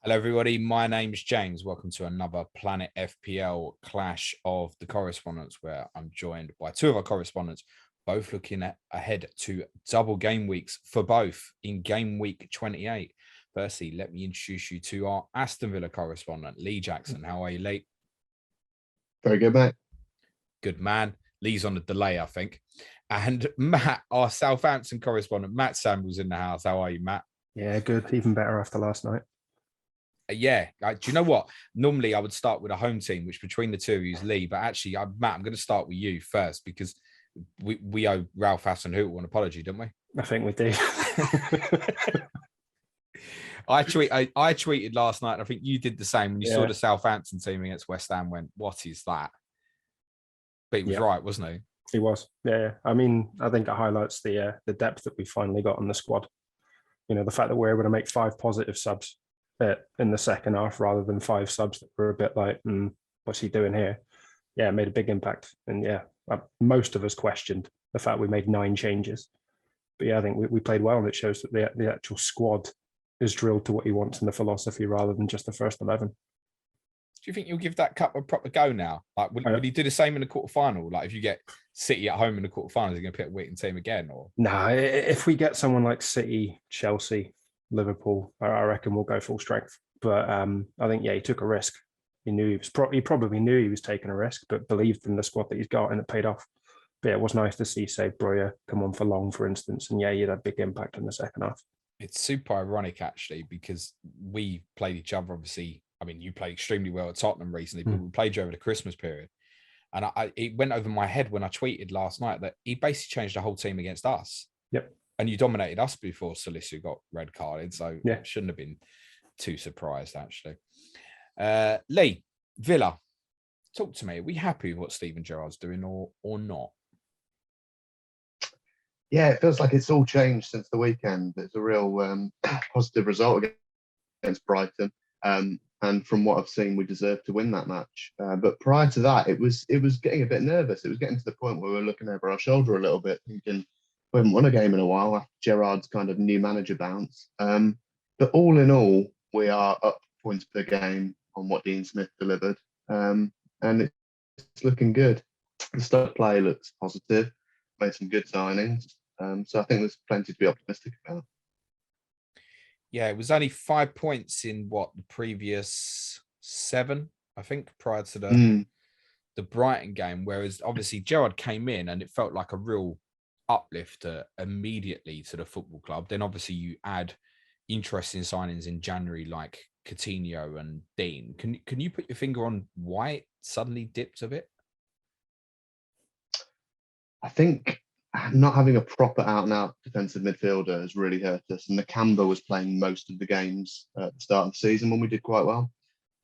Hello, everybody. My name's James. Welcome to another Planet FPL Clash of the Correspondents, where I'm joined by two of our correspondents, both looking ahead to double game weeks for both in game week 28. Firstly, let me introduce you to our Aston Villa correspondent, Lee Jackson. How are you, Lee? Very good, mate. Good man. Lee's on the delay, I think. And Matt, our Southampton correspondent, Matt Samuel's in the house. How are you, Matt? Yeah, good. Even better after last night. Yeah. Do you know what? Normally, I would start with a home team, which between the two of you is Lee. But actually, Matt, I'm going to start with you first because we owe Ralph Hassenhuttl an apology, don't we? I think we do. I tweeted last night, and I think you did the same when you saw Yeah. the Southampton team against West Ham. Went, what is that? But he was right, wasn't he? He was. Yeah. I mean, I think it highlights the depth that we finally got on the squad. You know, the fact that we're able to make 5 positive subs in the second half rather than 5 subs that were a bit like, what's he doing here? Yeah, it made a big impact. And yeah, most of us questioned the fact we made 9 changes. But yeah, I think we played well, and it shows that the actual squad is drilled to what he wants in the philosophy rather than just the first 11. Do you think you'll give that cup a proper go now? Like, would he do the same in the quarterfinal? Like, if you get City at home in the quarterfinals, are going to pick a Wigan team again? Or nah, if we get someone like City, Chelsea, Liverpool, I reckon we'll go full strength. But I think he took a risk. He knew he probably knew he was taking a risk, but believed in the squad that he's got, and it paid off. But yeah, it was nice to see, say, Broja come on for long, for instance, and he had a big impact in the second half. it's super ironic actually because we played each other. Obviously, I mean, you played extremely well at Tottenham recently, but we played you over the Christmas period. And it went over my head when I tweeted last night that he basically changed the whole team against us. Yep. And you dominated us before Salisu got red carded. So Yeah. shouldn't have been too surprised, actually. Lee, Villa, talk to me. Are we happy with what Steven Gerrard's doing or not? Yeah, it feels like it's all changed since the weekend. It's a real positive result against Brighton. And from what I've seen, we deserved to win that match. But prior to that, it was getting a bit nervous. It was getting to the point where we were looking over our shoulder a little bit, thinking we haven't won a game in a while after Gerrard's kind of new manager bounce. But all in all, we are up points per game on what Dean Smith delivered. And it's looking good. The start play looks positive. Made some good signings. So I think there's plenty to be optimistic about. Yeah, it was only 5 points in the previous 7, I think, prior to the Brighton game. Whereas obviously Gerrard came in and it felt like a real uplift immediately to the football club. Then obviously you add interesting signings in January like Coutinho and Digne. Can you put your finger on why it suddenly dipped a bit? I think not having a proper out-and-out defensive midfielder has really hurt us. And Nakamba was playing most of the games at the start of the season when we did quite well.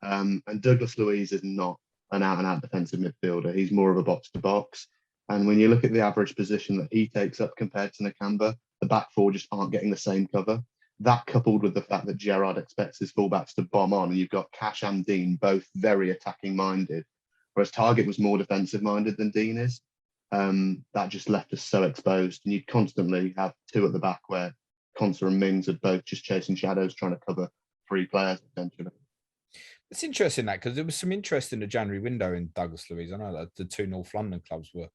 And Douglas Luiz is not an out-and-out defensive midfielder. He's more of a box-to-box. And when you look at the average position that he takes up compared to Nakamba, the back four just aren't getting the same cover. That coupled with the fact that Gerrard expects his fullbacks to bomb on, and you've got Cash and Dean both very attacking-minded, whereas Target was more defensive-minded than Dean is. That just left us so exposed, and you'd constantly have 2 at the back where Konsa and Mings are both just chasing shadows, trying to cover 3 players potentially. It's interesting that because there was some interest in the January window in Douglas Luiz. I know that the 2 North London clubs were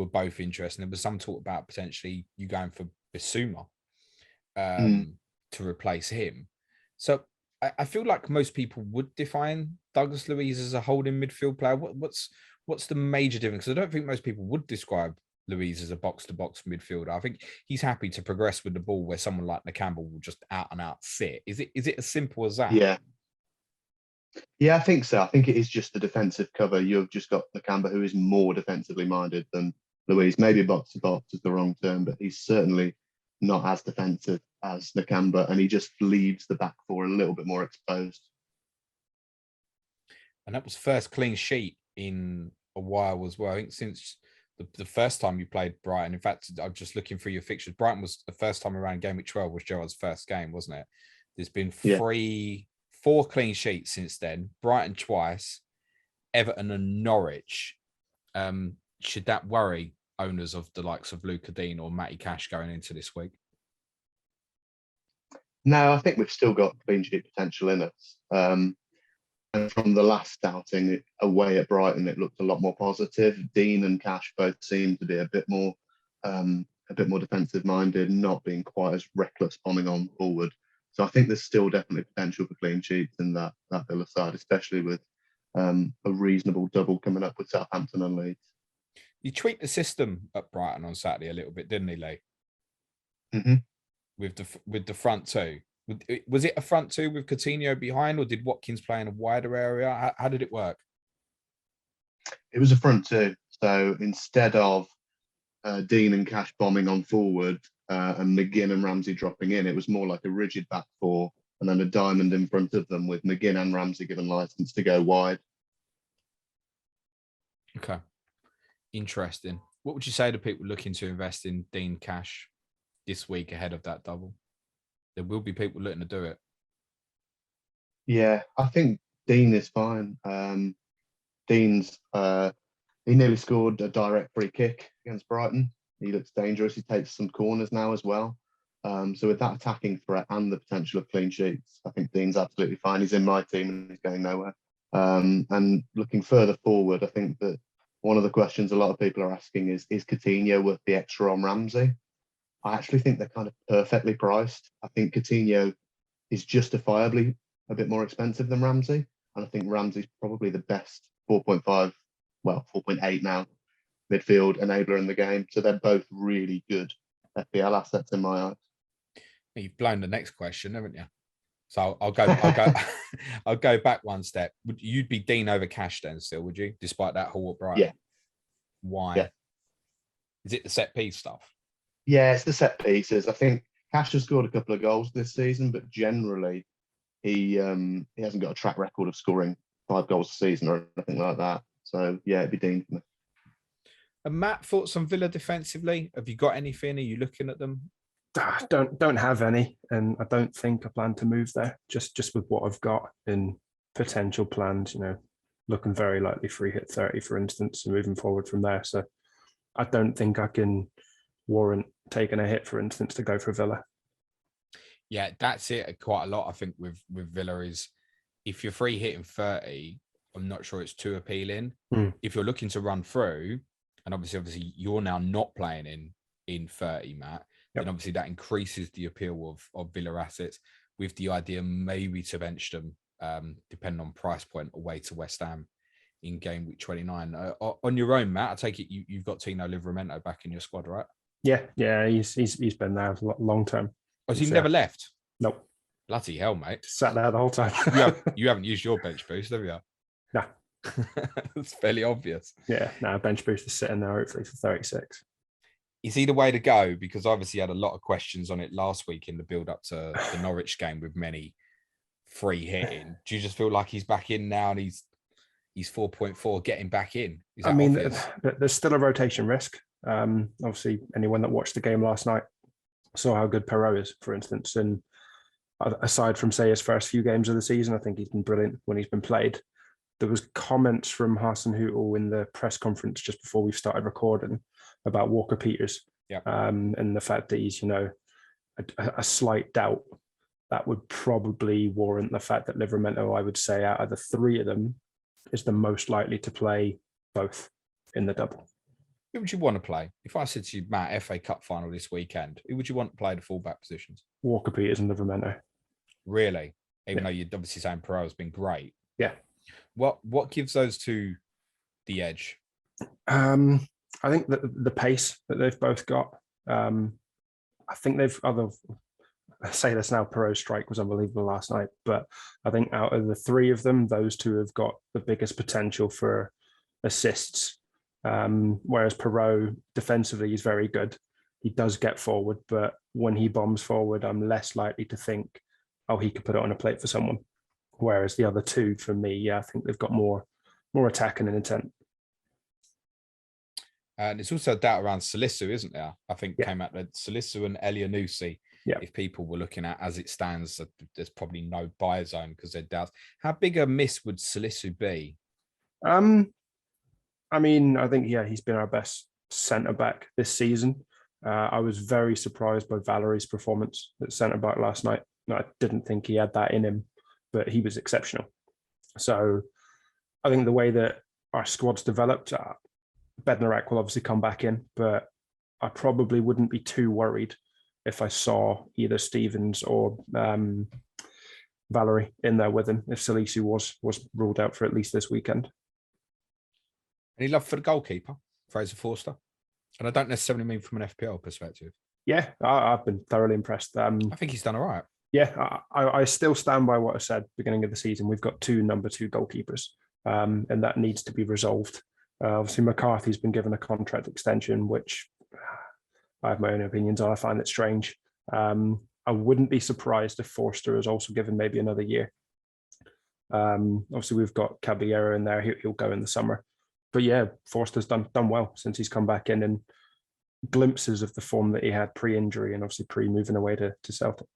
both interested. There was some talk about potentially you going for Bissouma to replace him. So I feel like most people would define Douglas Luiz as a holding midfield player. What's the major difference? Because I don't think most people would describe Luiz as a box-to-box midfielder. I think he's happy to progress with the ball where someone like Nakamba will just out and out sit. Is it as simple as that? Yeah, I think so. I think it is just the defensive cover. You've just got Nakamba, who is more defensively minded than Luiz. Maybe box-to-box is the wrong term, but he's certainly not as defensive as Nakamba, and he just leaves the back four a little bit more exposed. And that was first clean sheet in a while as well. I think since the first time you played Brighton. In fact, I'm just looking through your fixtures. Brighton was the first time around game week 12 was Gerrard's first game, wasn't it? There's been 4 clean sheets since then. Brighton twice, Everton and Norwich. Should that worry owners of the likes of Luca Dean or Matty Cash going into this week? No, I think we've still got clean sheet potential in us. And from the last outing away at Brighton, it looked a lot more positive. Digne and Cash both seemed to be a bit more defensive minded, not being quite as reckless bombing on forward. So I think there's still definitely potential for clean sheets in that Villa side, especially with a reasonable double coming up with Southampton and Leeds. He tweaked the system at Brighton on Saturday a little bit, didn't he, Lee? Mm-hmm. With the front two. Was it a front two with Coutinho behind, or did Watkins play in a wider area? How did it work? It was a front two. So instead of Digne and Cash bombing on forward and McGinn and Ramsey dropping in, it was more like a rigid back four and then a diamond in front of them with McGinn and Ramsey given license to go wide. Okay. Interesting. What would you say to people looking to invest in Digne Cash this week ahead of that double? There will be people looking to do it. Yeah, I think Digne is fine. Digne's he nearly scored a direct free kick against Brighton. He looks dangerous. He takes some corners now as well. So with that attacking threat and the potential of clean sheets, I think Digne's absolutely fine. He's in my team and he's going nowhere. And looking further forward, I think that one of the questions a lot of people are asking is Coutinho worth the extra on Ramsey? I actually think they're kind of perfectly priced. I think Coutinho is justifiably a bit more expensive than Ramsey. And I think Ramsey's probably the best 4.8 now, midfield enabler in the game. So they're both really good FPL assets in my eyes. You've blown the next question, haven't you? So I'll go back one step. You'd be Digne over Cash then still, would you? Despite that haul at Brighton? Yeah. Why? Yeah. Is it the set piece stuff? Yeah, it's the set pieces. I think Cash has scored a couple of goals this season, but generally he hasn't got a track record of scoring 5 goals a season or anything like that. So yeah, it'd be Digne for me. And Matt, thoughts on Villa defensively? Have you got anything? Are you looking at them? Don't have any, and I don't think I plan to move there. Just with what I've got in potential plans, looking very likely free hit 30, for instance, and moving forward from there. So I don't think I can warrant taking a hit, for instance, to go for Villa. Yeah, that's it. Quite a lot, I think, with Villa is if you're free hitting 30, I'm not sure it's too appealing. If you're looking to run through, and obviously you're now not playing in 30, Matt, then obviously that increases the appeal of Villa assets with the idea maybe to bench them, depending on price point, away to West Ham in game week 29. On your own, Matt, I take it you've got Tino Livramento back in your squad, right? Yeah, he's been there long term. Has he never left? Nope. Bloody hell, mate. Sat there the whole time. you haven't used your bench boost, have you? No. It's fairly obvious. Yeah, bench boost is sitting there hopefully for 36. Is he the way to go? Because obviously had a lot of questions on it last week in the build-up to the Norwich game with many free hitting. Do you just feel like he's back in now and he's 4.4 getting back in? I mean, there's still a rotation risk. Obviously, anyone that watched the game last night saw how good Perot is, for instance. And aside from, say, his first few games of the season, I think he's been brilliant when he's been played. There was comments from Hassenhuttl in the press conference just before we started recording about Walker-Peters. And the fact that he's, a slight doubt that would probably warrant the fact that Livramento, I would say, out of the 3 of them, is the most likely to play both in the double. Who would you want to play? If I said to you, Matt, FA Cup final this weekend, who would you want to play the fullback positions? Walker-Peters and Livramento. Really? Even though you're obviously saying Perot has been great. Yeah. What gives those two the edge? I think that the pace that they've both got. I think I say this now, Perot's strike was unbelievable last night, but I think out of the 3 of them, those 2 have got the biggest potential for assists. Whereas Perot defensively is very good. He does get forward, but when he bombs forward, I'm less likely to think, he could put it on a plate for someone. Whereas the other 2, for me, I think they've got more attacking and intent. And it's also a doubt around Salisu, isn't there? I think came out that Salisu and Elianusi, if people were looking at as it stands, there's probably no buy zone because they're doubts. How big a miss would Salisu be? I mean, I think, he's been our best centre-back this season. I was very surprised by Valerie's performance at centre-back last night. I didn't think he had that in him, but he was exceptional. So I think the way that our squad's developed, Bednarek will obviously come back in, but I probably wouldn't be too worried if I saw either Stevens or Valerie in there with him if Salisu was ruled out for at least this weekend. Any love for the goalkeeper, Fraser Forster? And I don't necessarily mean from an FPL perspective. Yeah, I've been thoroughly impressed. I think he's done all right. Yeah, I still stand by what I said beginning of the season. We've got two number 2 goalkeepers, and that needs to be resolved. Obviously, McCarthy's been given a contract extension, which I have my own opinions on. I find it strange. I wouldn't be surprised if Forster is also given maybe another year. Obviously, we've got Caballero in there. He'll go in the summer. But yeah, Forster's done well since he's come back in, and glimpses of the form that he had pre-injury and obviously pre-moving away to Celtic.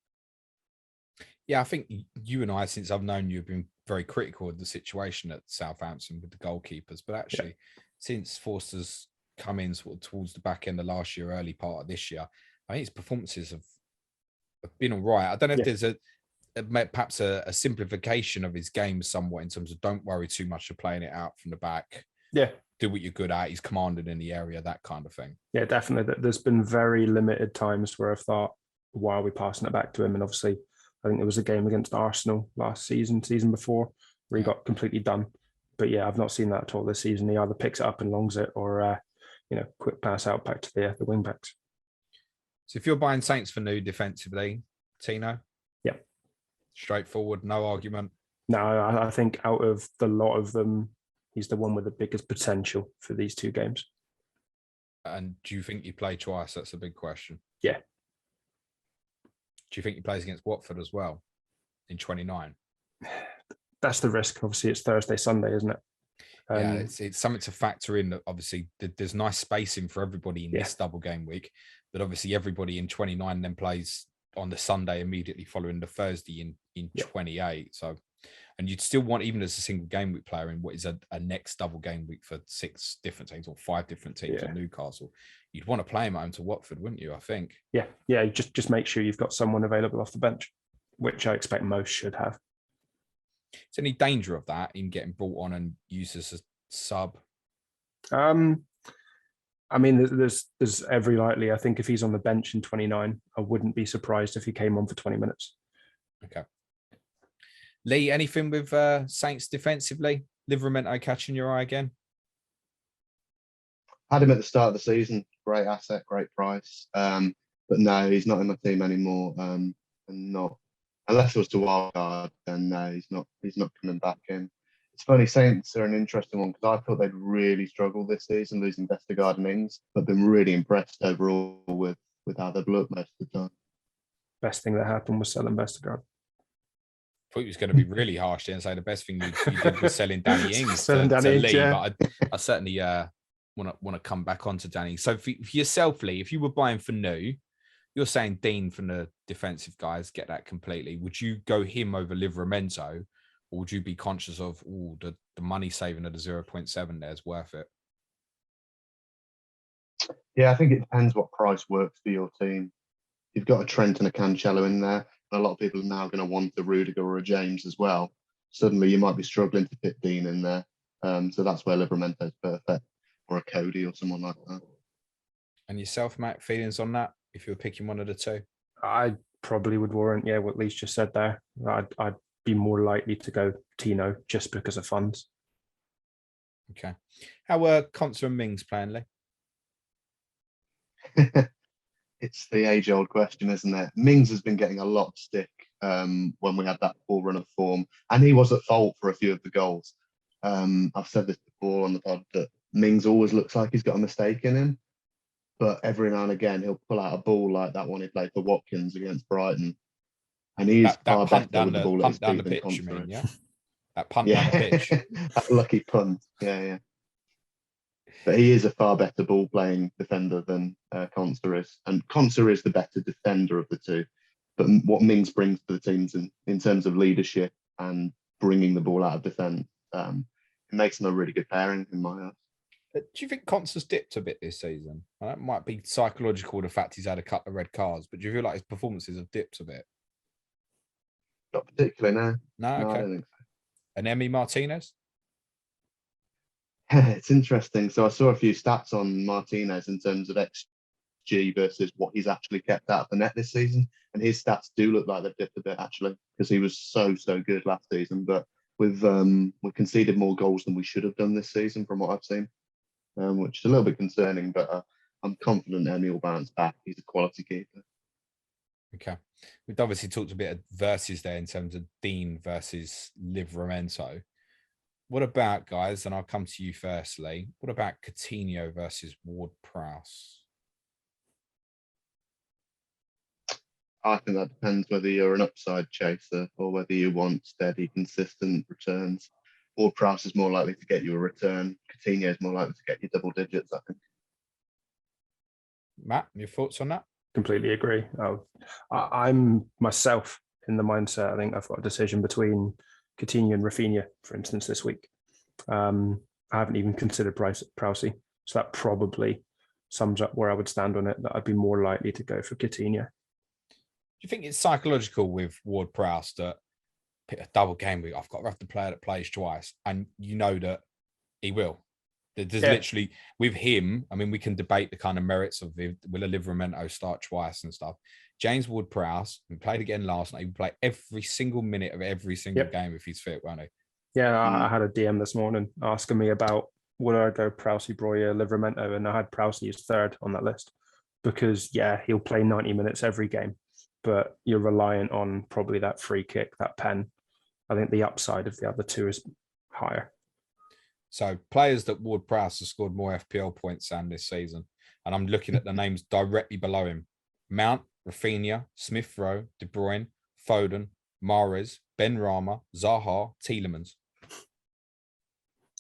Yeah, I think you and I, since I've known you, have been very critical of the situation at Southampton with the goalkeepers. But actually, since Forster's come in sort of towards the back end of last year, early part of this year, I think his performances have been all right. I don't know if there's perhaps a simplification of his game somewhat in terms of don't worry too much of playing it out from the back. Yeah. Do what you're good at. He's commanded in the area, that kind of thing. Yeah, definitely. There's been very limited times where I've thought, why are we passing it back to him? And obviously, I think there was a game against Arsenal last season before, where he got completely done. But yeah, I've not seen that at all this season. He either picks it up and longs it, or quick pass out back to the wing backs. So if you're buying Saints for new defensively, Tino? Yeah. Straightforward, no argument. No, I think out of the lot of them, he's the one with the biggest potential for these 2 games. And do you think he played twice? That's a big question. Yeah. Do you think he plays against Watford as well in 29? That's the risk. Obviously, it's Thursday, Sunday, isn't it? Yeah, it's something to factor in. That obviously there's nice spacing for everybody in this double game week, but obviously everybody in 29 then plays on the Sunday immediately following the Thursday in 28. So, and you'd still want, even as a single game week player in what is a next double game week for 6 different teams or 5 different teams in Newcastle, you'd want to play him home to Watford, wouldn't you? I think. Yeah. Just make sure you've got someone available off the bench, which I expect most should have. Is any danger of that in getting brought on and used as a sub? I mean, there's every likely. I think if he's on the bench in 29, I wouldn't be surprised if he came on for 20 minutes. Okay. Lee, anything with Saints defensively? Livramento catching your eye again? Had him at the start of the season. Great asset, great price. But no, he's not in my team anymore. And not unless it was to wildcard, then no, he's not coming back in. It's funny, Saints are an interesting one because I thought they'd really struggled this season, losing Vestergaard and Ings, but been really impressed overall with how they've looked most of the time. Best thing that happened was selling Vestergaard. I thought he was going to be really harsh there and say the best thing you did was selling Danny Ings to Lee, yeah. But I certainly want to come back onto Danny. So for yourself, Lee, if you were buying for new, you're saying Digne from the defensive guys, get that completely. Would you go him over Livramento, or would you be conscious of the money saving of the 0.7 there is worth it? Yeah, I think it depends what price works for your team. You've got a Trent and a Cancelo in there. A lot of people are now going to want a Rudiger or a James as well. Suddenly you might be struggling to fit Dean in there. So that's where Livramento is perfect, or a Cody or someone like that. And yourself, Matt, feelings on that if you were picking one of the 2? I probably would warrant, what Lee's just said there. I'd be more likely to go Tino just because of funds. Okay. How were Konsa and Mings playing, Lee? It's the age-old question, isn't it? Mings has been getting a lot of stick when we had that poor run of form, and he was at fault for a few of the goals. I've said this before on the pod that Mings always looks like he's got a mistake in him, but every now and again he'll pull out a ball like that one he played for Watkins against Brighton, and he is far better with the ball at his feet than Konsa. Yeah, that punt down the pitch, that lucky punt. Yeah. But he is a far better ball-playing defender than Konsa is. And Konsa is the better defender of the 2. But what Mings brings to the teams in terms of leadership and bringing the ball out of defence, it makes them a really good pairing in my eyes. Do you think Konsa's dipped a bit this season? That might be psychological, the fact he's had a couple of red cards, but do you feel like his performances have dipped a bit? Not particularly, no. No, No, I okay. don't think so. And Emi Martinez? It's interesting. So I saw a few stats on Martinez in terms of XG versus what he's actually kept out of the net this season. And his stats do look like they've dipped a bit, actually, because he was so good last season. But we've conceded more goals than we should have done this season from what I've seen, which is a little bit concerning. But I'm confident Emi will bounce back. He's a quality keeper. Okay. We've obviously talked a bit of versus there in terms of Digne versus Livramento. What about, guys, and I'll come to you firstly, what about Coutinho versus Ward-Prowse? I think that depends whether you're an upside chaser or whether you want steady, consistent returns. Ward-Prowse is more likely to get you a return. Coutinho is more likely to get you double digits, I think. Matt, your thoughts on that? Completely agree. I'm myself in the mindset. I think I've got a decision between Coutinho and Rafinha, for instance, this week. I haven't even considered Prowse, so that probably sums up where I would stand on it, that I'd be more likely to go for Coutinho. Do you think it's psychological with Ward-Prowse that pick a double game week, I've got to have the player that plays twice, and you know that he will? There's literally, with him, I mean, we can debate the kind of merits of will a Livramento start twice and stuff. James Ward-Prowse, we played again last night, he would play every single minute of every single game if he's fit, won't he? Yeah, I had a DM this morning asking me about would I go Prowse, Broja, Livramento, and I had Prowse as third on that list because, yeah, he'll play 90 minutes every game, but you're reliant on probably that free kick, that pen. I think the upside of the other two is higher. So players that Ward-Prowse has scored more FPL points than this season, and I'm looking at the names directly below him: Mount, Rafinha, Smith Rowe, De Bruyne, Foden, Mahrez, Ben Rama, Zaha, Tielemans.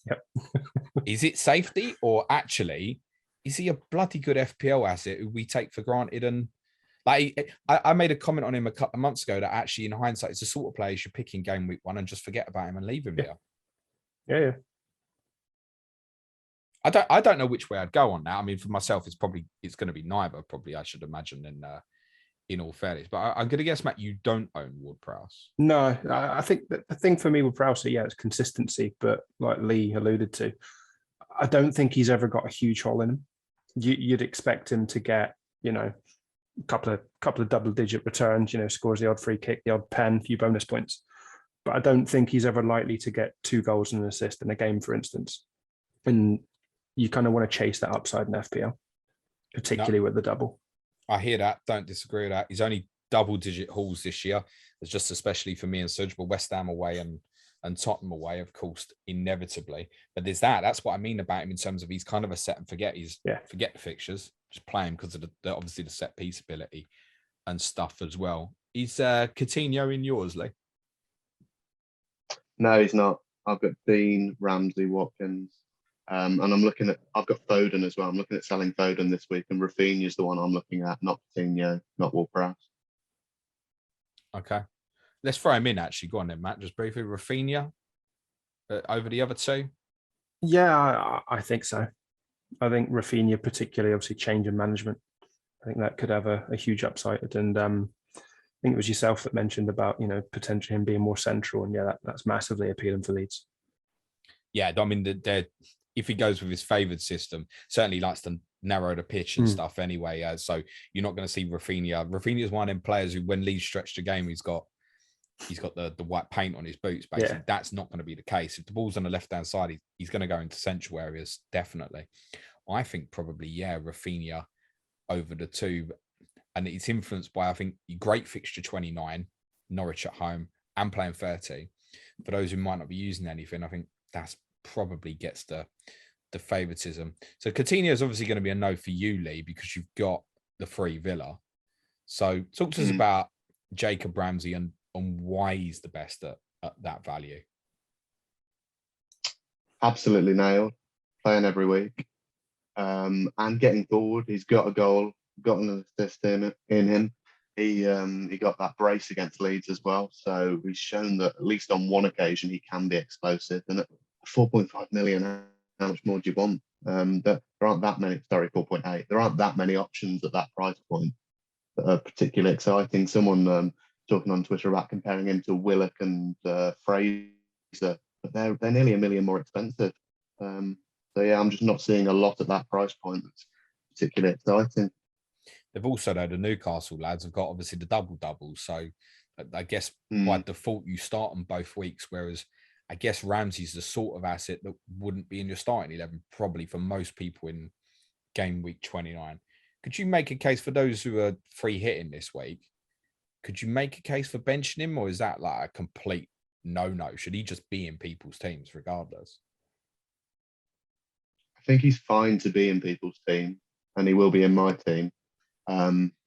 Yep. Is it safety, or actually is he a bloody good FPL asset who we take for granted? And like I made a comment on him a couple of months ago that actually, in hindsight, it's the sort of player you should pick in game week 1 and just forget about him and leave him there. Yeah. I don't know which way I'd go on that. I mean, for myself, it's going to be neither. Probably, I should imagine. In all fairness, but I'm going to guess, Matt, you don't own Ward-Prowse. No, I think that the thing for me with Prowse, it's consistency. But like Lee alluded to, I don't think he's ever got a huge hole in him. You'd expect him to get, a couple of double-digit returns. Scores the odd free kick, the odd pen, a few bonus points. But I don't think he's ever likely to get 2 goals and an assist in a game, for instance. And you kind of want to chase that upside in FPL, particularly with the double. I hear that. Don't disagree with that. He's only double-digit hauls this year. It's just especially for me and Suj, but West Ham away and Tottenham away, of course, inevitably. But there's that. That's what I mean about him in terms of he's kind of a set and forget. Forget the fixtures, just play him because of obviously the set piece ability and stuff as well. Is Coutinho in yours, Lee? No, he's not. I've got Digne, Ramsey, Watkins. And I've got Foden as well. I'm looking at selling Foden this week, and Rafinha is the one I'm looking at, not Coutinho, not Ward-Prowse. Okay. Let's throw him in, actually. Go on then, Matt. Just briefly. Rafinha over the other two? Yeah, I think so. I think Rafinha, particularly, obviously, change in management. I think that could have a huge upside. And I think it was yourself that mentioned about, potentially him being more central. And that's massively appealing for Leeds. Yeah, I mean, if he goes with his favoured system, certainly he likes to narrow the pitch and stuff anyway. So you're not going to see Rafinha. Rafinha is one of them players who, when Leeds stretch the game, he's got the white paint on his boots. Basically, that's not going to be the case. If the ball's on the left-hand side, he's going to go into central areas, definitely. I think probably, Rafinha over the two. And it's influenced by, I think, great fixture 29, Norwich at home, and playing 30. For those who might not be using anything, I think that's probably gets the favoritism. So Coutinho is obviously going to be a no for you, Lee, because you've got the free Villa. So talk to us about Jacob Ramsey and why he's the best at that value. Absolutely nailed. Playing every week. And getting forward. He's got a goal, got an assist in him. He got that brace against Leeds as well. So he's shown that at least on one occasion he can be explosive. And at 4.5 million, how much more do you want? There aren't that many, 4.8. There aren't that many options at that price point that are particularly exciting. Someone talking on Twitter about comparing him to Willock and Fraser, but they're nearly $1 million more expensive. So yeah, I'm just not seeing a lot at that price point that's particularly exciting. They've also, though, the Newcastle lads have got obviously the double. So I guess by default, you start on both weeks, whereas I guess Ramsey's the sort of asset that wouldn't be in your starting 11, probably for most people in game week 29. Could you make a case for those who are free hitting this week? Could you make a case for benching him, or is that like a complete no? Should he just be in people's teams regardless? I think he's fine to be in people's team, and he will be in my team.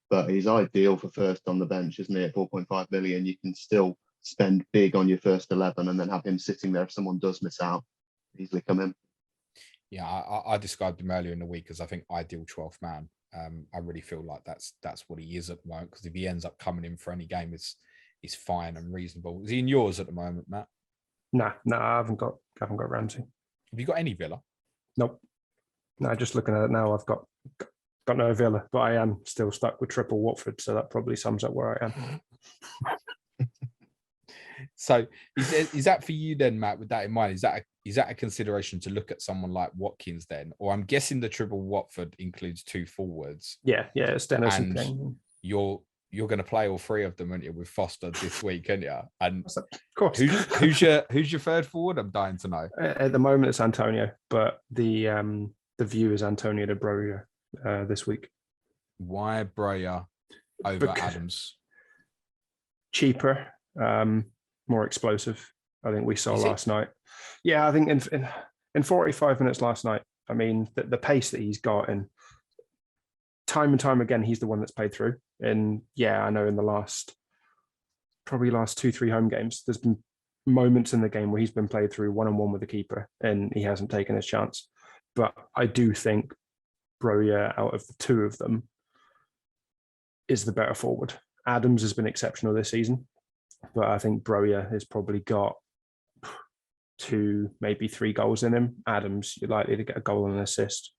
But he's ideal for first on the bench, isn't he? At 4.5 million, you can still spend big on your first 11 and then have him sitting there if someone does miss out. Easily come in. Yeah, I described him earlier in the week as I think ideal 12th man. I really feel like that's what he is at the moment, because if he ends up coming in for any game, it's fine and reasonable. Is he in yours at the moment, Matt? No, I haven't got Ramsey. Have you got any Villa? Nope. No, just looking at it now, I've got no Villa, but I am still stuck with triple Watford, so that probably sums up where I am. So is that for you then, Matt? With that in mind, is that a consideration to look at someone like Watkins then? Or I'm guessing the triple Watford includes 2 forwards. Yeah, it's Dennis and King. You're going to play all 3 of them, aren't you, with Foster this week, aren't you? And of course, who's your third forward? I'm dying to know. At the moment, it's Antonio, but the view is Antonio de Broja this week. Why Broja over Adams? Cheaper, more explosive. I think we saw last night. Yeah, I think in 45 minutes last night, I mean, the pace that he's got, and time and time again, he's the one that's played through. And yeah, I know in the last 2-3 home games, there's been moments in the game where he's been played through one-on-one with the keeper and he hasn't taken his chance. But I do think Broja, out of the 2 of them, is the better forward. Adams has been exceptional this season, but I think Broja has probably got 2, maybe 3 goals in him. Adams, you're likely to get a goal and an assist.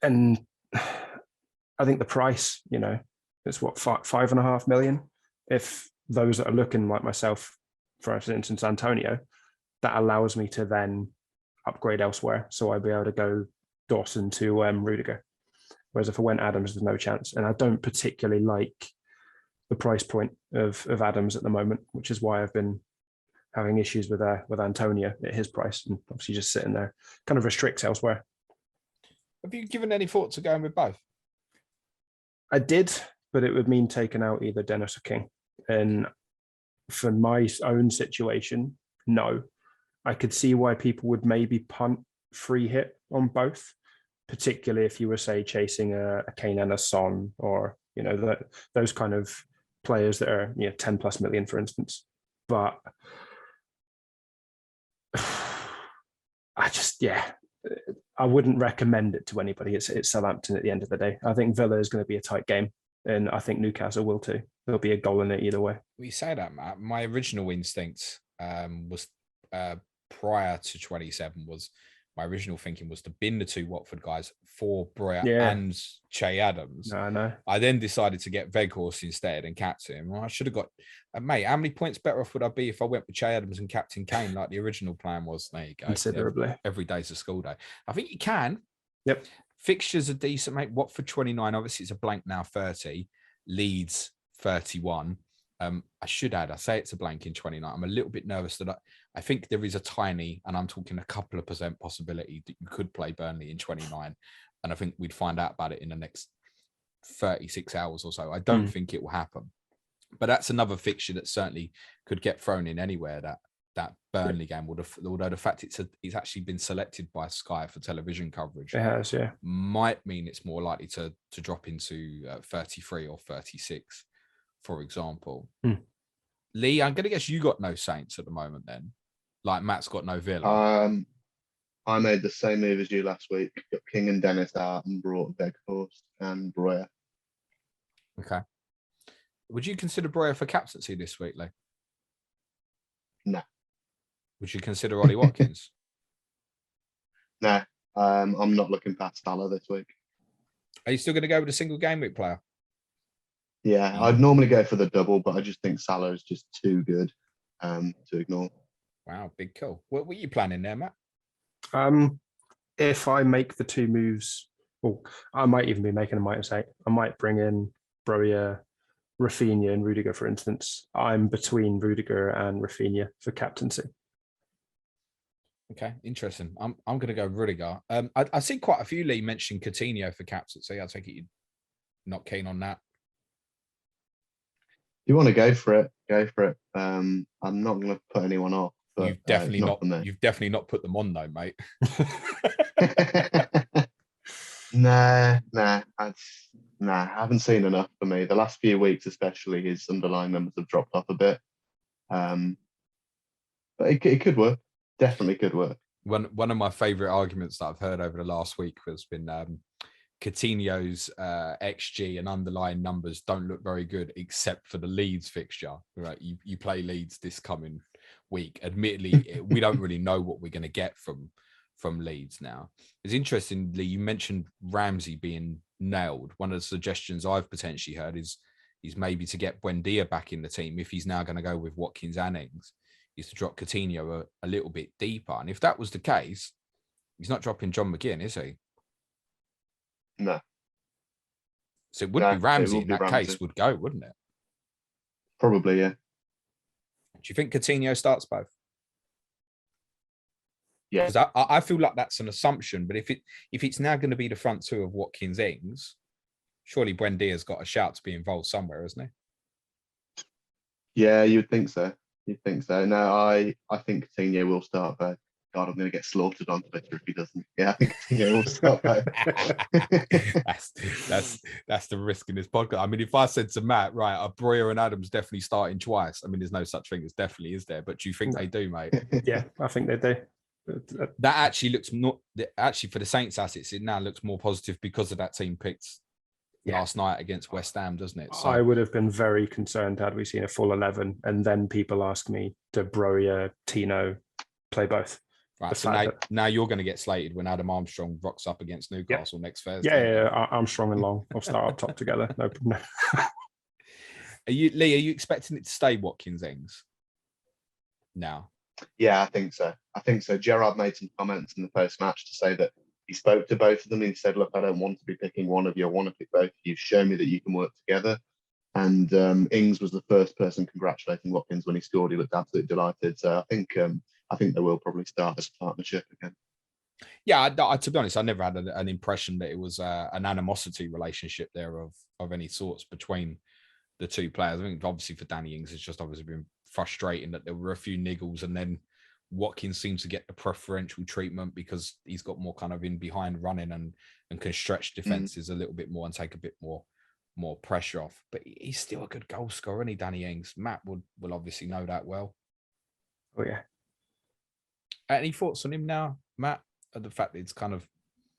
And I think the price, it's what, 5.5 million. If those that are looking like myself, for instance, Antonio, that allows me to then upgrade elsewhere. So I'd be able to go Dawson to Rudiger. Whereas if I went Adams, there's no chance. And I don't particularly like the price point of Adams at the moment, which is why I've been having issues with Antonio at his price, and obviously just sitting there kind of restricts elsewhere. Have you given any thought to going with both? I did, but it would mean taking out either Dennis or King. And for my own situation, no. I could see why people would maybe punt free hit on both, particularly if you were, say, chasing a Kane and a Son, or those kind of players that are 10 plus million, for instance. But I wouldn't recommend it to anybody. It's Southampton at the end of the day. I think Villa is going to be a tight game, and I think Newcastle will too. There'll be a goal in it either way. We say that, Matt. My original instinct was prior to 27 was my original thinking was to bin the 2 Watford guys for Broja and Che Adams. I know. I then decided to get Weghorst instead and captain him. Well, I should have got, mate, how many points better off would I be if I went with Che Adams and captain Kane like the original plan was? There you go. Considerably. Every day's a school day. I think you can. Yep. Fixtures are decent, mate. Watford 29, obviously it's a blank now, 30. Leeds 31. I should add, I say it's a blank in 29. I'm a little bit nervous that I think there is a tiny, and I'm talking a couple of % possibility that you could play Burnley in 29. And I think we'd find out about it in the next 36 hours or so. I don't think it will happen. But that's another fixture that certainly could get thrown in anywhere, that Burnley game would have, although the fact it's actually been selected by Sky for television coverage. It has, yeah. Might mean it's more likely to drop into 33 or 36. For example. Lee, I'm going to guess you got no Saints at the moment then. Like Matt's got no Villa. I made the same move as you last week. Got King and Dennis out and brought Weghorst and Broja. Okay. Would you consider Broja for captaincy this week, Lee? No. Would you consider Ollie Watkins? No. I'm not looking past Salah this week. Are you still going to go with a single game week player? Yeah, You- I'd normally go for the double, but I just think Salah is just too good to ignore. Wow, big call. What were you planning there, Matt? If I make the two moves, well, I might even be making a mistake. I might bring in Broja, Rafinha, and Rudiger, for instance. I'm between Rudiger and Rafinha for captaincy. Okay, interesting. I'm going to go Rudiger. I see quite a few Lee mention Coutinho for captaincy. I take it you're not keen on that. If you want to go for it, go for it. I'm not going to put anyone off, but You've definitely it's not. for me. You've definitely not put them on though, mate. Nah, I haven't seen enough for me. The last few weeks, especially, his underlying numbers have dropped off a bit. But it could work. Definitely could work. One of my favourite arguments that I've heard over the last week has been Coutinho's XG and underlying numbers don't look very good, except for the Leeds fixture. Right, you play Leeds this coming week. Admittedly, we don't really know what we're going to get from Leeds now. It's interestingly, you mentioned Ramsey being nailed. One of the suggestions I've potentially heard is maybe to get Buendia back in the team if he's now going to go with Watkins and Ings, is to drop Coutinho a little bit deeper. And if that was the case, he's not dropping John McGinn, is he? No. So it would be Ramsey in that case would go, wouldn't it? Probably, yeah. Do you think Coutinho starts both? Yeah. Because I feel like that's an assumption, but if it's now going to be the front two of Watkins Ings, surely Buendia's got a shout to be involved somewhere, hasn't he? Yeah, you'd think so. No, I think Coutinho will start both. God, I'm going to get slaughtered on Twitter if he doesn't. Yeah, I think Coutinho will start both. that's the risk in this podcast. I mean, if I said to Matt, right, Broja and Adams definitely starting twice. I mean, there's no such thing as definitely, is there? But do you think they do, mate? Yeah, I think they do. That actually looks not actually for the Saints assets. It now looks more positive because of that team picked last night against West Ham, doesn't it? So I would have been very concerned had we seen a full 11, and then people ask me, do Broja, Tino play both? Right, so now you're going to get slated when Adam Armstrong rocks up against Newcastle next Thursday. Yeah, Armstrong and Long will start up top together. No. Lee, are you expecting it to stay Watkins Ings now? Yeah, I think so. Gerrard made some comments in the post-match to say that he spoke to both of them. He said, look, I don't want to be picking one of you. I want to pick both of you. Show me that you can work together. And Ings was the first person congratulating Watkins when he scored. He looked absolutely delighted. So I think they will probably start as a partnership again. Yeah, to be honest, I never had an impression that it was an animosity relationship there of any sorts between the two players. I think obviously for Danny Ings, it's just obviously been frustrating that there were a few niggles, and then Watkins seems to get the preferential treatment because he's got more kind of in behind running and can stretch defenses a little bit more and take a bit more pressure off. But he's still a good goal scorer, isn't he, Danny Ings? Matt will obviously know that well. Oh yeah. Any thoughts on him now, Matt? The fact that it's kind of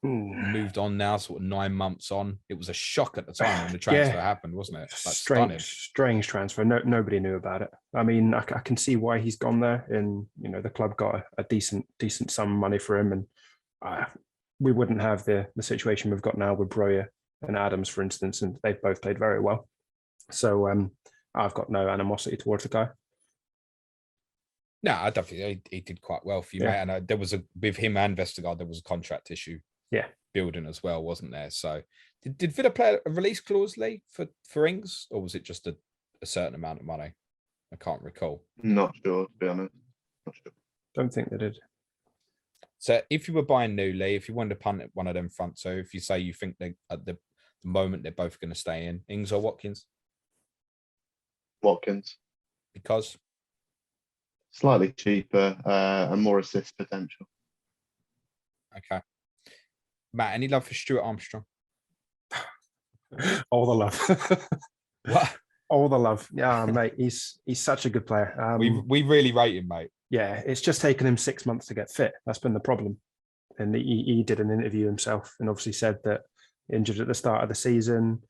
moved on now, sort of 9 months on. It was a shock at the time when the transfer happened, wasn't it? Strange transfer. Nobody knew about it. I mean, I can see why he's gone there. And the club got a decent sum of money for him, and we wouldn't have the situation we've got now with Broja and Adams, for instance, and they've both played very well. So I've got no animosity towards the guy. No, I don't think he did quite well for you, mate. And there was with him and Vestergaard, there was a contract issue building as well, wasn't there? So did Villa play a release clause, Lee, for Ings, or was it just a certain amount of money? I can't recall. Not sure, to be honest. Not sure. Don't think they did. So if you were buying new, Lee, if you wanted to punt at one of them front two, if you say you think they at the moment they're both going to stay in, Ings or Watkins? Watkins. Because? Slightly cheaper and more assist potential. Okay. Matt, any love for Stuart Armstrong? All the love. What? All the love. Yeah, mate. He's such a good player. We really rate him, mate. Yeah, it's just taken him 6 months to get fit. That's been the problem. And he did an interview himself and obviously said that injured at the start of the season,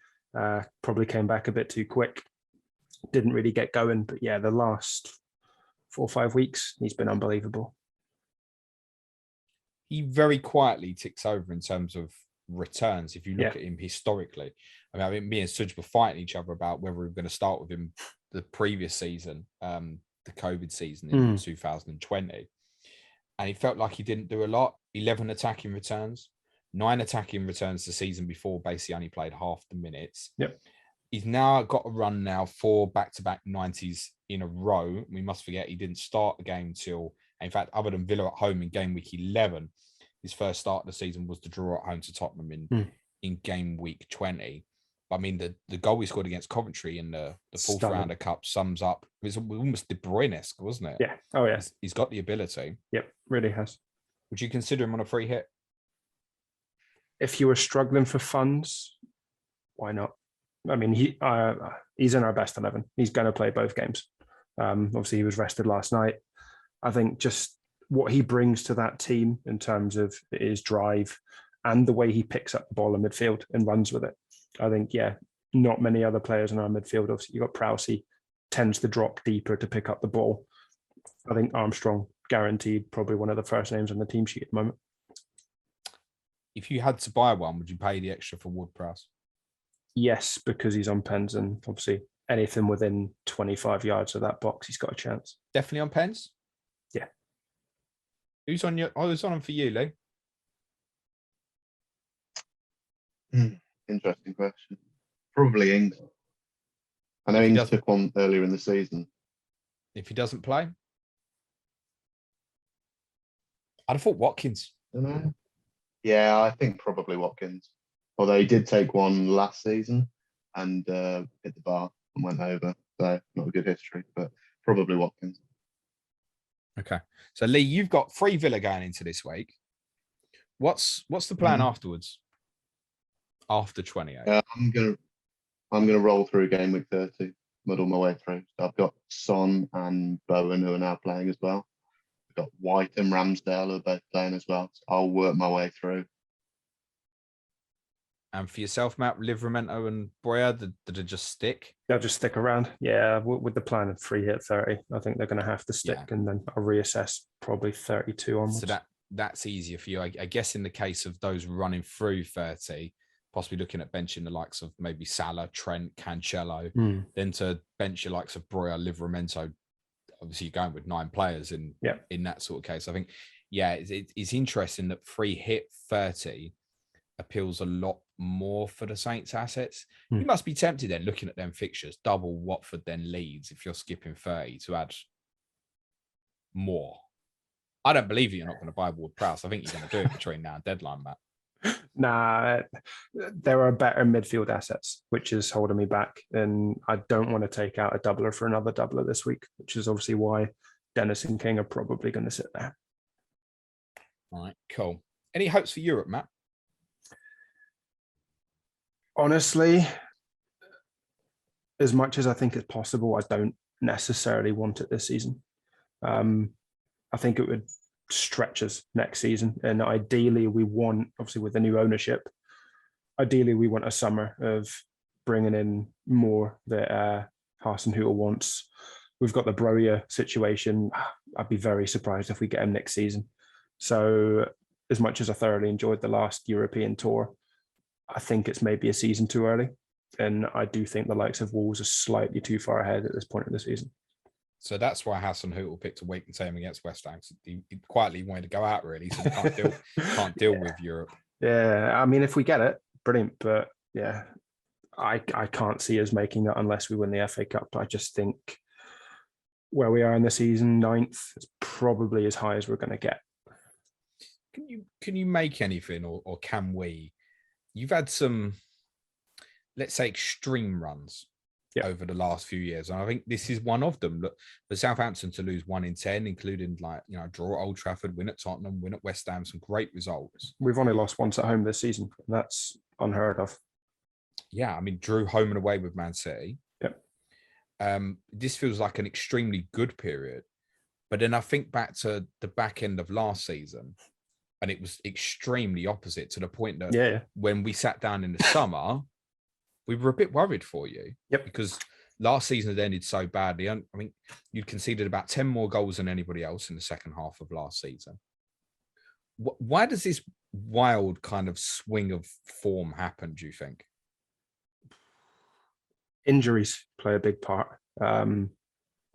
probably came back a bit too quick, didn't really get going. But yeah, the last 4 or 5 weeks, he's been unbelievable. He very quietly ticks over in terms of returns. If you look at him historically, I mean, me and Suj were fighting each other about whether we were going to start with him the previous season, the COVID season in 2020. And he felt like he didn't do a lot. 11 attacking returns, 9 attacking returns the season before, basically only played half the minutes. Yep. He's now got a run now 4 back-to-back 90s in a row. We must forget he didn't start the game till, in fact, other than Villa at home in game week 11, his first start of the season was the draw at home to Tottenham in game week 20. But I mean, the goal he scored against Coventry in the fourth round of Cup sums up. It was almost De Bruyne-esque, wasn't it? Yeah. Oh, yeah. He's got the ability. Yep, really has. Would you consider him on a free hit? If you were struggling for funds, why not? I mean, he's in our best 11. He's going to play both games. Obviously, he was rested last night. I think just what he brings to that team in terms of his drive and the way he picks up the ball in midfield and runs with it. I think, not many other players in our midfield. Obviously, you've got Prowse, tends to drop deeper to pick up the ball. I think Armstrong, guaranteed, probably one of the first names on the team sheet at the moment. If you had to buy one, would you pay the extra for Ward-Prowse? Yes, because he's on pens, and obviously anything within 25 yards of that box, he's got a chance. Definitely on pens? Yeah. Who's on him for you, Lee? Interesting question. Probably Ings. I know Ings took one earlier in the season. If he doesn't play? I'd have thought Watkins. I don't know. Yeah, I think probably Watkins. Although he did take one last season and hit the bar and went over. So not a good history, but probably Watkins. Okay. So Lee, you've got 3 Villa going into this week. What's the plan afterwards? After 28? I'm gonna roll through game week 30, muddle my way through. So I've got Son and Bowen who are now playing as well. I've got White and Ramsdale who are both playing as well. So I'll work my way through. And for yourself, Matt, Livramento and Broja, did it just stick? They'll just stick around. Yeah, with the plan of free hit 30, I think they're going to have to stick, and then I'll reassess probably 32 onwards. So that's easier for you. I guess in the case of those running through 30, possibly looking at benching the likes of maybe Salah, Trent, Cancelo, then to bench your likes of Broja, Livramento. Obviously, you're going with 9 players in that sort of case. I think, it's interesting that free hit 30 appeals a lot more for the Saints assets. You must be tempted then, looking at them fixtures, double Watford, then Leeds, if you're skipping 30 to add more. I don't believe you're not going to buy Ward-Prowse. I think you're going to do it between now and deadline, Matt. Nah, there are better midfield assets, which is holding me back. And I don't want to take out a doubler for another doubler this week, which is obviously why Dennis and King are probably going to sit there. All right, cool. Any hopes for Europe, Matt? Honestly, as much as I think it's possible, I don't necessarily want it this season. I think it would stretch us next season. And ideally, we want, obviously with the new ownership, ideally we want a summer of bringing in more that Hassenhuttl wants. We've got the Broja situation. I'd be very surprised if we get him next season. So as much as I thoroughly enjoyed the last European tour, I think it's maybe a season too early. And I do think the likes of Wolves are slightly too far ahead at this point of the season. So that's why Hassenhuttl picked a week and team against West Ham. He quietly wanted to go out, really, so he can't deal with Europe. Yeah, I mean, if we get it, brilliant. But yeah, I can't see us making it unless we win the FA Cup. I just think where we are in the season, 9th, is probably as high as we're going to get. Can you make anything, or can we? You've had some, let's say, extreme runs over the last few years. And I think this is one of them. Look, for Southampton to lose 1 in 10, including draw at Old Trafford, win at Tottenham, win at West Ham, some great results. We've only lost once at home this season. That's unheard of. Yeah, I mean, drew home and away with Man City. Yep. This feels like an extremely good period. But then I think back to the back end of last season, and it was extremely opposite, to the point that when we sat down in the summer, we were a bit worried for you. Yep. Because last season had ended so badly. I mean, you'd conceded about 10 more goals than anybody else in the second half of last season. Why does this wild kind of swing of form happen, do you think? Injuries play a big part.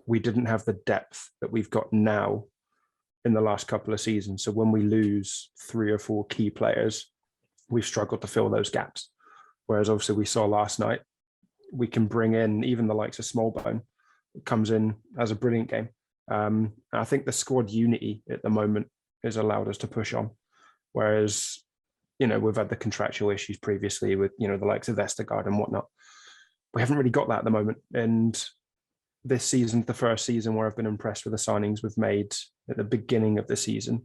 We didn't have the depth that we've got now in the last couple of seasons. So when we lose 3 or 4 key players, we've struggled to fill those gaps. Whereas obviously we saw last night, we can bring in even the likes of Smallbone. It comes in as a brilliant game. I think the squad unity at the moment has allowed us to push on. Whereas, we've had the contractual issues previously with, the likes of Vestergaard and whatnot. We haven't really got that at the moment. And this season's the first season where I've been impressed with the signings we've made at the beginning of the season,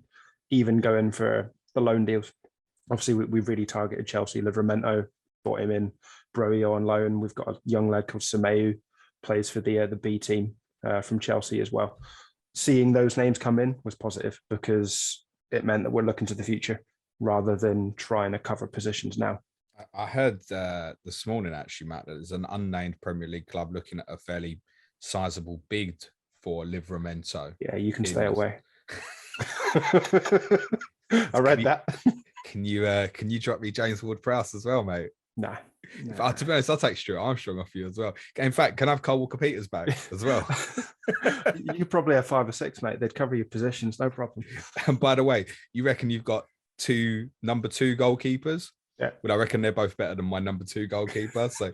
even going for the loan deals. Obviously, we've really targeted Chelsea. Livramento, brought him in. Broja on loan. We've got a young lad called Sameu, plays for the B team from Chelsea as well. Seeing those names come in was positive because it meant that we're looking to the future rather than trying to cover positions now. I heard this morning, actually, Matt, that there's an unnamed Premier League club looking at a fairly sizable bid for Livramento. Yeah, you can stay away. I read that. Can you drop me James Ward-Prowse as well, mate? Nah. To be honest, I'll take Stuart Armstrong off you as well. In fact, can I have Cole Walker-Peters back as well? You probably have 5 or 6, mate. They'd cover your positions, no problem. And by the way, you reckon you've got 2 number 2 goalkeepers? Yeah. But I reckon they're both better than my number 2 goalkeeper. So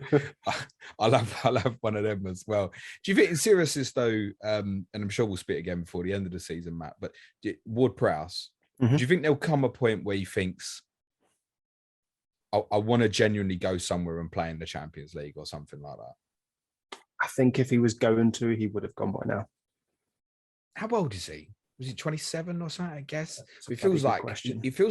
I'll have one of them as well. Do you think, in seriousness though, and I'm sure we'll speak again before the end of the season, Matt, but Ward-Prowse, do you think there'll come a point where he thinks, I want to genuinely go somewhere and play in the Champions League or something like that? I think if he was going to, he would have gone by now. How old is he? Was he 27 or something? I guess it feels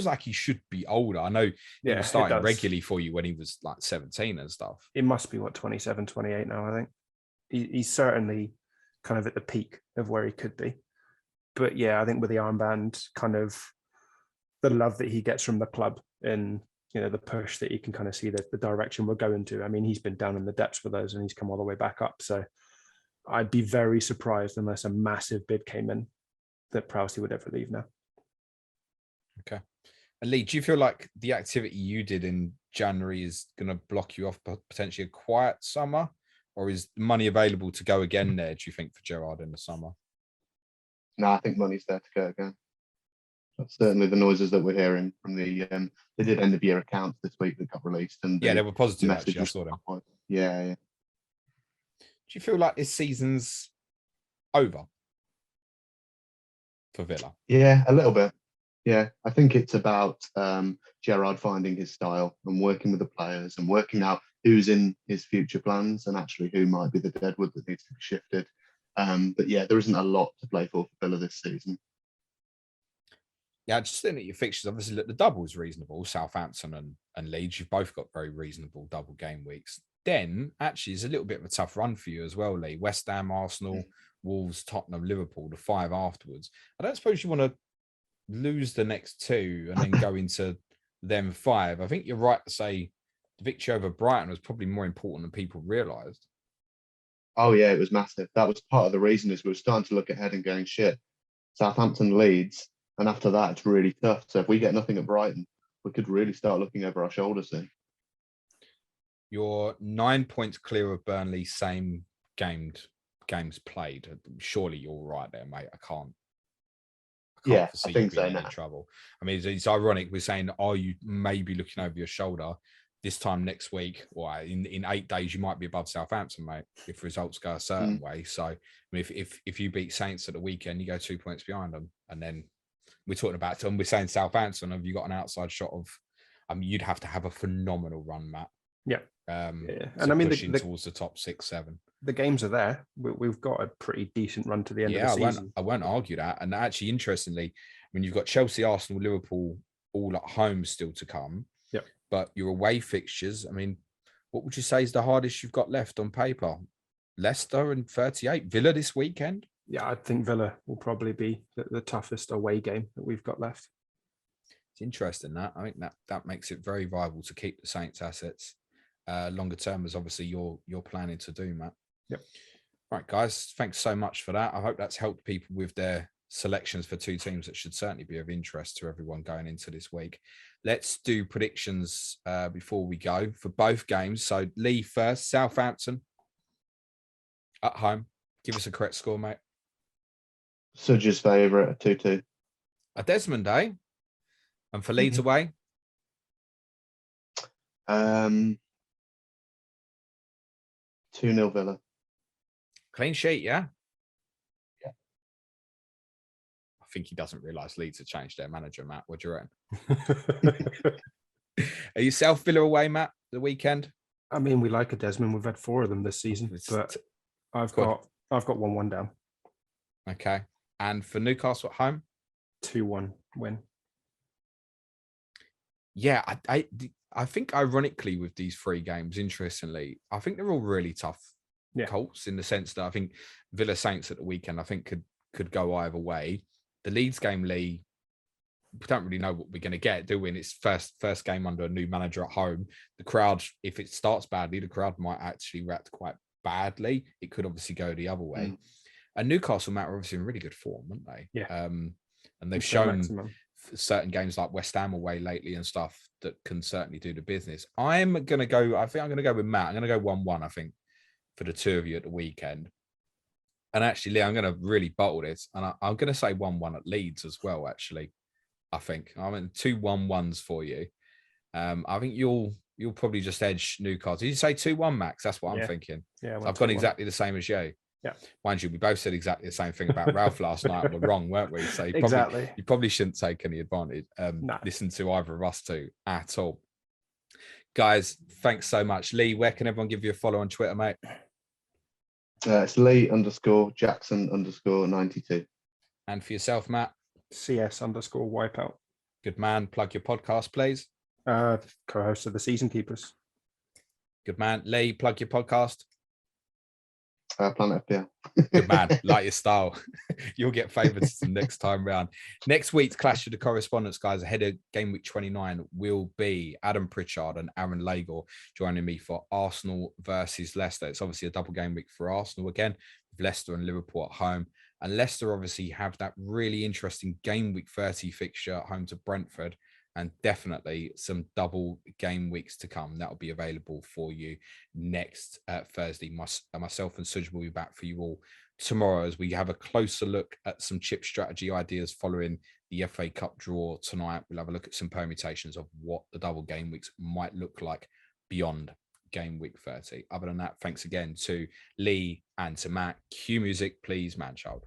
like he should be older. I know he was starting regularly for you when he was like 17 and stuff. It must be 27, 28 now. I think he's certainly kind of at the peak of where he could be. But yeah, I think with the armband, kind of the love that he gets from the club and the push that you can kind of see the direction we're going to. I mean, he's been down in the depths with those and he's come all the way back up. So I'd be very surprised unless a massive bid came in that Prowse would ever leave now. Okay. And Lee, do you feel like the activity you did in January is going to block you off potentially a quiet summer? Or is money available to go again there, do you think, for Gerrard in the summer? No, I think money's there to go again. That's certainly the noises that we're hearing from the they did end of year accounts this week that got released, and they were positive actually. I saw them. Yeah. Do you feel like this season's over for Villa? Yeah, a little bit. Yeah, I think it's about Gerrard finding his style and working with the players and working out who's in his future plans and actually who might be the deadwood that needs to be shifted. But yeah, there isn't a lot to play for Villa this season. Yeah, just looking at your fixtures, obviously, look, the double is reasonable. Southampton and Leeds, you've both got very reasonable double game weeks. Then, actually, it's a little bit of a tough run for you as well, Lee. West Ham, Arsenal, Wolves, Tottenham, Liverpool, the 5 afterwards. I don't suppose you want to lose the next 2 and then go into them 5. I think you're right to say the victory over Brighton was probably more important than people realised. Oh, yeah, it was massive. That was part of the reason is we were starting to look ahead and going, shit, Southampton, Leeds. And after that, it's really tough. So if we get nothing at Brighton, we could really start looking over our shoulders then. You're 9 points clear of Burnley, same games played. Surely you're right there, mate. I can't I think so. In trouble. I mean, it's ironic. We're saying, are you maybe looking over your shoulder this time next week, or in 8 days, you might be above Southampton, mate, if results go a certain way. So, I mean, if you beat Saints at the weekend, you go 2 points behind them, and then we're talking about, and we're saying Southampton, have you got an outside shot of, you'd have to have a phenomenal run, Matt. Yeah. And I mean, pushing towards the top 6, 7. The games are there. We've got a pretty decent run to the end of the season. I won't argue that. And actually, interestingly, I mean, you've got Chelsea, Arsenal, Liverpool all at home still to come. Yeah. But your away fixtures, I mean, what would you say is the hardest you've got left on paper? Leicester and 38. Villa this weekend? Yeah, I think Villa will probably be the toughest away game that we've got left. It's interesting that. I think that makes it very viable to keep the Saints assets longer term, as obviously you're planning to do, Matt. Yep. All right, guys, thanks so much for that. I hope that's helped people with their selections for two teams that should certainly be of interest to everyone going into this week. Let's do predictions before we go for both games. So Lee first, Southampton at home. Give us a correct score, mate. Suj's favourite, 2-2. A Desmond, eh? And for Leeds away? 2-0 Villa. Clean sheet, yeah? Yeah. I think he doesn't realise Leeds have changed their manager, Matt. What do you reckon? Are you South Villa away, Matt, the weekend? I mean, we like a Desmond. We've had 4 of them this season, but I've got 1-1 down. Okay. And for Newcastle at home? 2-1 win. Yeah, I think ironically with these 3 games, interestingly, I think they're all really tough Colts in the sense that I think Villa Saints at the weekend, I think could go either way. The Leeds game, Lee, we don't really know what we're going to get, do we? And it's first game under a new manager at home. The crowd, if it starts badly, the crowd might actually react quite badly. It could obviously go the other way. And Newcastle, Matt, are obviously in really good form, aren't they? Yeah. And they've shown certain games like West Ham away lately and stuff that can certainly do the business. I think I'm going to go with Matt. I'm going to go 1-1, I think, for the two of you at the weekend. And actually, Lee, I'm going to really bottle this. And I'm going to say 1-1 at Leeds as well, actually. I think. I mean, 2 1-1s for you. I think you'll probably just edge Newcastle. Did you say 2-1, Max? That's what I'm thinking. Yeah, so I've gone exactly the same as you. Yeah. Mind you, we both said exactly the same thing about Ralph last night. And we're wrong, weren't we? So you probably shouldn't take any advantage. Listen to either of us two at all. Guys, thanks so much. Lee, where can everyone give you a follow on Twitter, mate? It's Lee_Jackson_92. And for yourself, Matt? CS_wipeout. Good man. Plug your podcast, please. Co-host of the Season Keepers. Good man. Lee, plug your podcast. Planet FPL. Good man. Like your style. You'll get favorites next time round. Next week's Clash of the Correspondents, guys, ahead of game week 29 will be Adam Pritchard and Aaron Lagor joining me for Arsenal versus Leicester. It's obviously a double game week for Arsenal again, with Leicester and Liverpool at home. And Leicester obviously have that really interesting game week 30 fixture at home to Brentford, and definitely some double game weeks to come. That will be available for you next Thursday. Myself and Suj will be back for you all tomorrow as we have a closer look at some chip strategy ideas following the FA Cup draw tonight. We'll have a look at some permutations of what the double game weeks might look like beyond game week 30. Other than that, thanks again to Lee and to Matt. Cue music, please, man child.